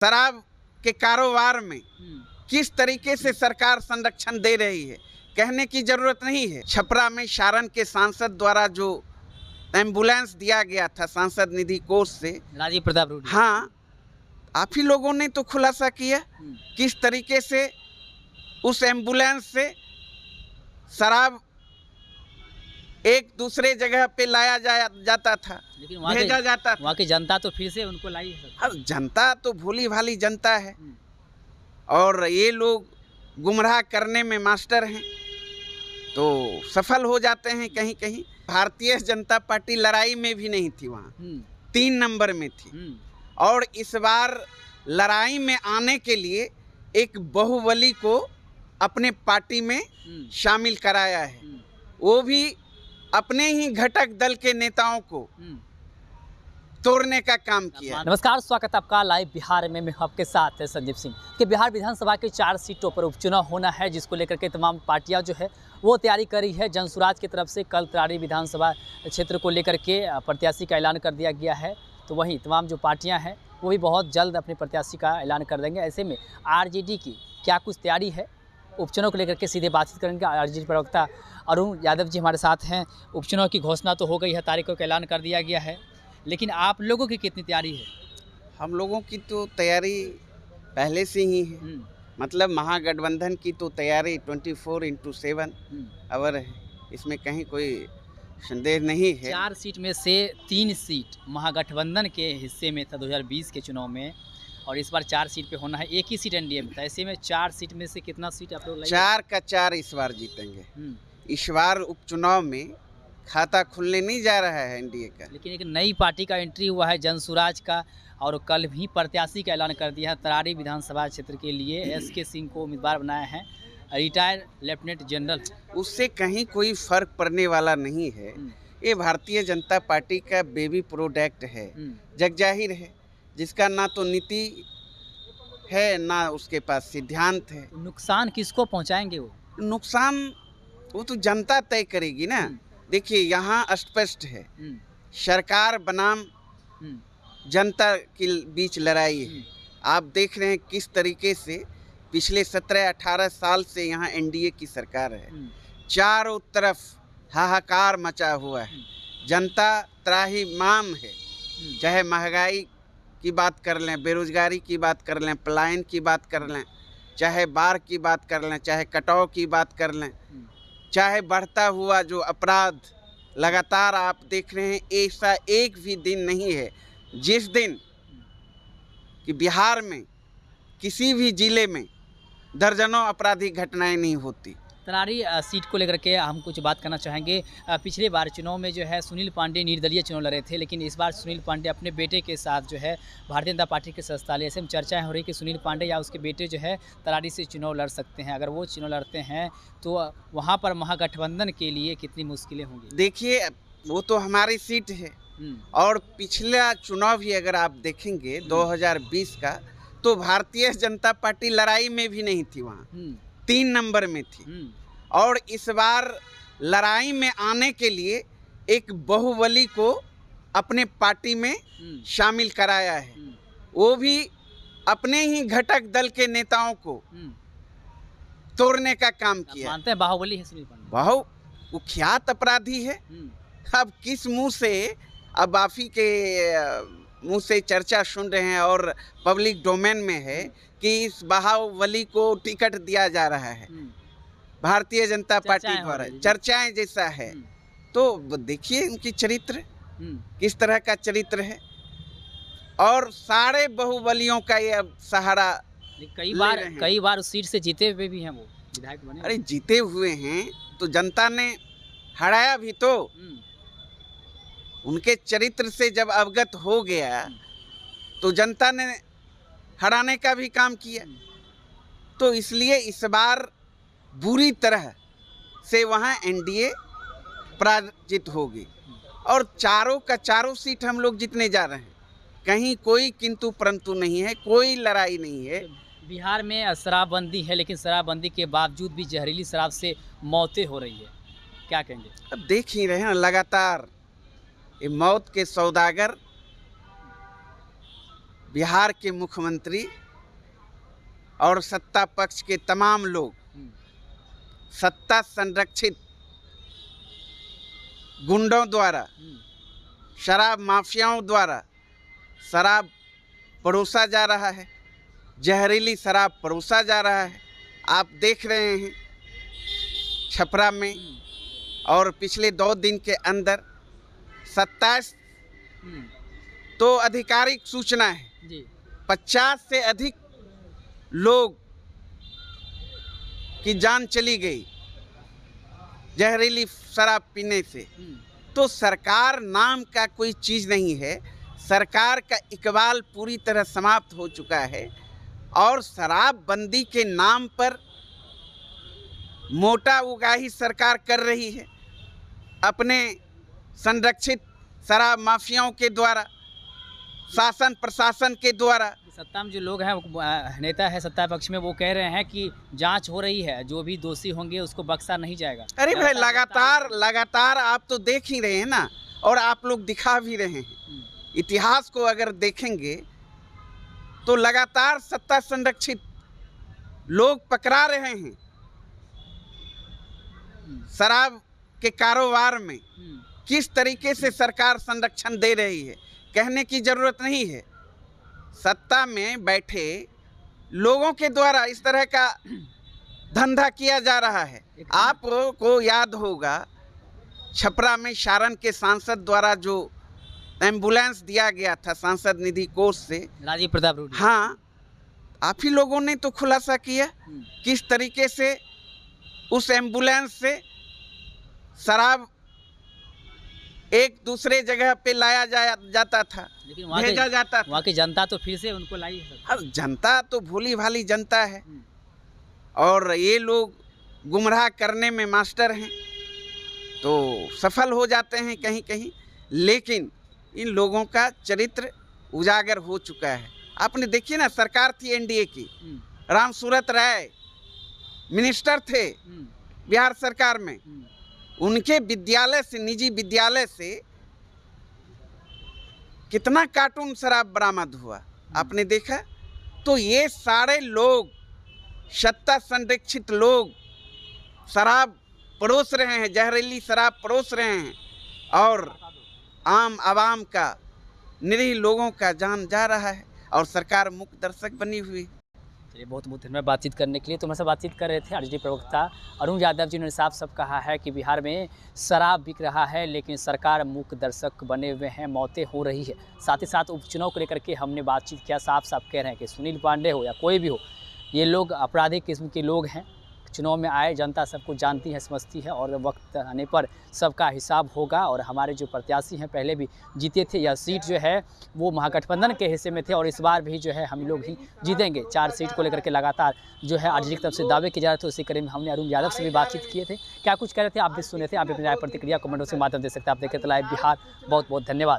शराब के कारोबार में किस तरीके से सरकार संरक्षण दे रही है कहने की जरूरत नहीं है। छपरा में सारण के सांसद द्वारा जो एम्बुलेंस दिया गया था सांसद निधि कोष से, राजीव प्रताप रूडी, हाँ, आप ही लोगों ने तो खुलासा किया किस तरीके से उस एम्बुलेंस से शराब एक दूसरे जगह पे लाया जाता था, लेकिन भेजा जाता था। वहाँ की जनता तो फिर से उनको लाई है। हर जनता तो भोली भाली जनता है और ये लोग गुमराह करने में मास्टर हैं, तो सफल हो जाते हैं कहीं कहीं। भारतीय जनता पार्टी लड़ाई में भी नहीं थी, वहाँ 3 नंबर में थी और इस बार लड़ाई में आने के लिए एक बाहुबली को अपने पार्टी में शामिल कराया है, वो भी अपने ही घटक दल के नेताओं को तोड़ने का काम किया। नमस्कार, स्वागत है आपका लाइव बिहार में। मैं आपके साथ है संदीप सिंह। कि बिहार विधानसभा के 4 सीटों पर उपचुनाव होना है, जिसको लेकर के तमाम पार्टियां जो है वो तैयारी कर रही है। जनसुराज की तरफ से कल तरारी विधानसभा क्षेत्र को लेकर के प्रत्याशी का ऐलान कर दिया गया है, तो वहीं तमाम जो पार्टियाँ हैं वो भी बहुत जल्द अपने प्रत्याशी का ऐलान कर देंगे। ऐसे में आरजेडी की क्या कुछ तैयारी है उपचुनाव को लेकर के सीधे बातचीत करेंगे। आरजेडी प्रवक्ता अरुण यादव जी हमारे साथ हैं। उपचुनाव की घोषणा तो हो गई है, तारीखों का ऐलान कर दिया गया है, लेकिन आप लोगों की कितनी तैयारी है? हम लोगों की तो तैयारी पहले से ही है, मतलब महागठबंधन की तो तैयारी 24/7 अवर है, इसमें कहीं कोई संदेह नहीं है। 4 सीट में से 3 सीट महागठबंधन के हिस्से में था 2020 के चुनाव में, और इस बार 4 सीट पे होना है। एक ही सीट एनडीए में था, ऐसे में 4 सीट में से कितना सीट आप लोग? 4 का 4 इस बार जीतेंगे। इस बार उपचुनाव में खाता खुलने नहीं जा रहा है एनडीए का, लेकिन एक नई पार्टी का एंट्री हुआ है जनसुराज का, और कल भी प्रत्याशी का ऐलान कर दिया है। तरारी विधानसभा क्षेत्र के लिए एसके सिंह को उम्मीदवार बनाया है, रिटायर्ड लेफ्टिनेंट जनरल। उससे कहीं कोई फर्क पड़ने वाला नहीं है। ये भारतीय जनता पार्टी का बेबी प्रोडक्ट है, जगजाहिर है, जिसका ना तो नीति है ना उसके पास सिद्धांत है। नुकसान किसको पहुंचाएंगे वो? नुकसान वो तो जनता तय करेगी ना। देखिए, यहाँ स्पष्ट है, सरकार बनाम जनता के बीच लड़ाई है। आप देख रहे हैं किस तरीके से पिछले 17-18 साल से यहाँ एनडीए की सरकार है, चारों तरफ हाहाकार मचा हुआ है, जनता त्राहिमाम है। चाहे महंगाई की बात कर लें, बेरोजगारी की बात कर लें, पलायन की बात कर लें, चाहे बाढ़ की बात कर लें, चाहे कटाव की बात कर लें, चाहे बढ़ता हुआ जो अपराध लगातार आप देख रहे हैं, ऐसा एक भी दिन नहीं है जिस दिन कि बिहार में किसी भी जिले में दर्जनों आपराधिक घटनाएं नहीं होती। तरारी सीट को लेकर के हम कुछ बात करना चाहेंगे। पिछले बार चुनाव में जो है सुनील पांडे निर्दलीय चुनाव लड़े थे, लेकिन इस बार सुनील पांडे अपने बेटे के साथ जो है भारतीय जनता पार्टी के सदस्य डाले। ऐसे में चर्चाएं हो रही कि सुनील पांडे या उसके बेटे जो है तरारी से चुनाव लड़ सकते हैं। अगर वो चुनाव लड़ते हैं तो वहाँ पर महागठबंधन के लिए कितनी मुश्किलें होंगी? देखिए, वो तो हमारी सीट है, और पिछला चुनाव भी अगर आप देखेंगे 2020 का, तो भारतीय जनता पार्टी लड़ाई में भी नहीं थी, वहाँ 3 नंबर में थी। और इस बार लड़ाई में आने के लिए एक बाहुबली को अपने पार्टी में शामिल कराया है, वो भी अपने ही घटक दल के नेताओं को तोड़ने का काम किया। मानते हैं बाहुबली है सुनील पांडे? बहु कुख्यात अपराधी है। अब किस मुंह से, अब आप ही के मुंह से चर्चा सुन रहे हैं और पब्लिक डोमेन में है कि इस बाहुबली को टिकट दिया जा रहा है भारतीय जनता पार्टी द्वारा, चर्चाएं जैसा है। तो देखिए उनकी चरित्र किस तरह का चरित्र है, और सारे बाहुबलियों का ये सहारा कई बार उस सीट से जीते हुए भी हैं वो विधायक बने। अरे जीते हुए हैं तो जनता ने हराया भी तो। उनके चरित्र से जब अवगत हो गया तो जनता ने हराने का भी काम किया। तो इसलिए इस बार बुरी तरह से वहाँ एनडीए पराजित होगी, और चारों का चारों सीट हम लोग जीतने जा रहे हैं। कहीं कोई किंतु परंतु नहीं है, कोई लड़ाई नहीं है। बिहार में शराबबंदी है, लेकिन शराबबंदी के बावजूद भी जहरीली शराब से मौतें हो रही है, क्या कहेंगे? अब देख ही रहे हैं लगातार ये मौत के सौदागर बिहार के मुख्यमंत्री और सत्ता पक्ष के तमाम लोग सत्ता संरक्षित गुंडों द्वारा, शराब माफियाओं द्वारा शराब परोसा जा रहा है, जहरीली शराब परोसा जा रहा है। आप देख रहे हैं छपरा में और पिछले 2 दिन के अंदर 27 तो आधिकारिक सूचना है जी 50 से अधिक लोग की जान चली गई जहरीली शराब पीने से। तो सरकार नाम का कोई चीज़ नहीं है, सरकार का इकबाल पूरी तरह समाप्त हो चुका है और शराबबंदी के नाम पर मोटा उगाही सरकार कर रही है अपने संरक्षित शराब माफियाओं के द्वारा, शासन प्रशासन के द्वारा। सत्ता में जो लोग हैं, नेता है सत्ता पक्ष में, वो कह रहे हैं कि जांच हो रही है, जो भी दोषी होंगे उसको बख्शा नहीं जाएगा। अरे भाई लगातार आप तो देख ही रहे हैं ना, और आप लोग दिखा भी रहे हैं। इतिहास को अगर देखेंगे तो लगातार सत्ता संरक्षित लोग पकड़ा रहे हैं शराब के कारोबार में। किस तरीके से सरकार संरक्षण दे रही है कहने की जरूरत नहीं है। सत्ता में बैठे लोगों के द्वारा इस तरह का धंधा किया जा रहा है। आपको याद होगा छपरा में सारण के सांसद द्वारा जो एम्बुलेंस दिया गया था सांसद निधि कोष से, राजीव प्रताप रूडी। हाँ, आप ही लोगों ने तो खुलासा किया किस तरीके से उस एम्बुलेंस से शराब एक दूसरे जगह पे लाया जाता था, लेकिन भेजा जाता था। वहाँ की जनता तो फिर से उनको लाई है। अब जनता तो भोली भाली जनता है और ये लोग गुमराह करने में मास्टर हैं, तो सफल हो जाते हैं कहीं कहीं। लेकिन इन लोगों का चरित्र उजागर हो चुका है। आपने देखिए ना, सरकार थी एनडीए की, राम सूरत राय मिनिस्टर थे बिहार सरकार में, उनके विद्यालय से, निजी विद्यालय से कितना कार्टून शराब बरामद हुआ आपने देखा। तो ये सारे लोग सत्ता संरक्षित लोग शराब परोस रहे हैं, जहरीली शराब परोस रहे हैं और आम आवाम का, निरीह लोगों का जान जा रहा है और सरकार मूक दर्शक बनी हुई है। चलिए, बहुत बहुत धन्यवाद बातचीत करने के लिए। तो हमारे साथ बातचीत कर रहे थे आरजेडी प्रवक्ता अरुण यादव जी ने साफ साफ कहा है कि बिहार में शराब बिक रहा है, लेकिन सरकार मूक दर्शक बने हुए हैं, मौतें हो रही है। साथ ही साथ उपचुनाव को लेकर के हमने बातचीत किया, साफ साफ कह रहे हैं कि सुनील पांडे हो या कोई भी हो, ये लोग आपराधिक किस्म के लोग हैं। चुनाव में आए, जनता सबको जानती है, समझती है और वक्त आने पर सबका हिसाब होगा। और हमारे जो प्रत्याशी हैं पहले भी जीते थे, यह सीट जो है वो महागठबंधन के हिस्से में थे और इस बार भी जो है हम लोग ही जीतेंगे। 4 सीट को लेकर के लगातार जो है आरजेडी की तरफ से दावे किए जा रहे थे। उसी कड़ी में हमने अरुण यादव से भी बातचीत किए थे। क्या कुछ कह रहे थे आप भी सुने थे, आप भी अपनी राय प्रतिक्रिया कमेंटों के माध्यम दे सकते हैं। आप देखें तो लाइव बिहार। बहुत बहुत धन्यवाद।